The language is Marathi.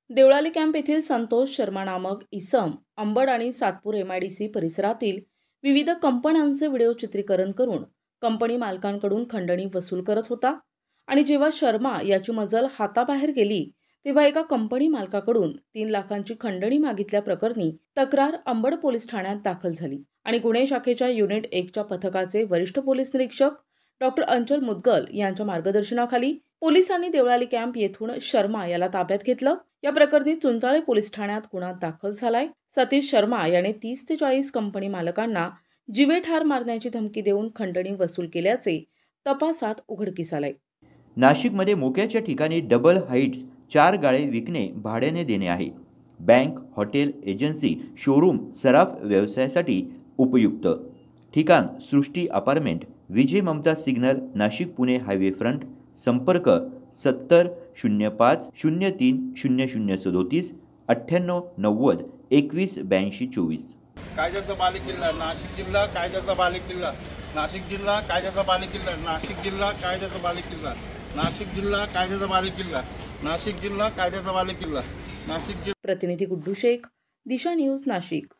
देवळाली कॅम्प येथील संतोष शर्मा नामक इसम अंबड आणि सातपूर MIDC परिसरातील विविध कंपन्यांचे व्हिडिओ चित्रीकरण करून कंपनी मालकांकडून खंडणी वसूल करत होता आणि जेव्हा शर्मा याची मजल हाताबाहेर गेली तेव्हा एका कंपनी मालकाकडून 3 लाखांची खंडणी मागितल्या प्रकरणी तक्रार अंबड पोलीस ठाण्यात दाखल झाली आणि गुन्हे शाखेच्या युनिट 1 च्या पथकाचे वरिष्ठ पोलीस निरीक्षक डॉक्टर अंचल मुदगल यांच्या मार्गदर्शनाखाली पोलिसांनी देवळाली कॅम्प येथून शर्मा याला ताब्यात घेतलं। या प्रकरणी चुंचाळे पोलीस ठाण्यात गुन्हा दाखल झालाय। सतीश शर्मा याने 30 ते 40 कंपनी मालकांना जीवे ठार मारण्याची धमकी देऊन खंडणी वसूल केल्याचे तपासात उघडकीस आले। नाशिकमध्ये मोक्याच्या ठिकाणी डबल हाईट्स 4 गाळे विकणे भाड्याने देणे आहे। बँक, हॉटेल, एजन्सी, शोरूम, सराफ व्यवसायासाठी उपयुक्त। ठिकाण Srushti apartment, Vijay Mamata signal, Nashik Pune highway front. संपर्क 70 05 03 0037 98 90 21 82 24। कायद्याचा बालेकिल्ला नाशिक जिल्हा, कायद्याचा बालेकिल्ला नाशिक जिल्हा, कायद्याचा बालेकिल्ला नाशिक जिल्हा, कायद्याचा बालेकिल्ला नाशिक जिल्हा, कायद्याचा बालेकिल्ला नाशिक जिल्हा, कायद्याचा बालेकिल्ला नाशिक जिल्हा। प्रतिनिधी गुड्डू शेख, दिशा न्यूज, नाशिक।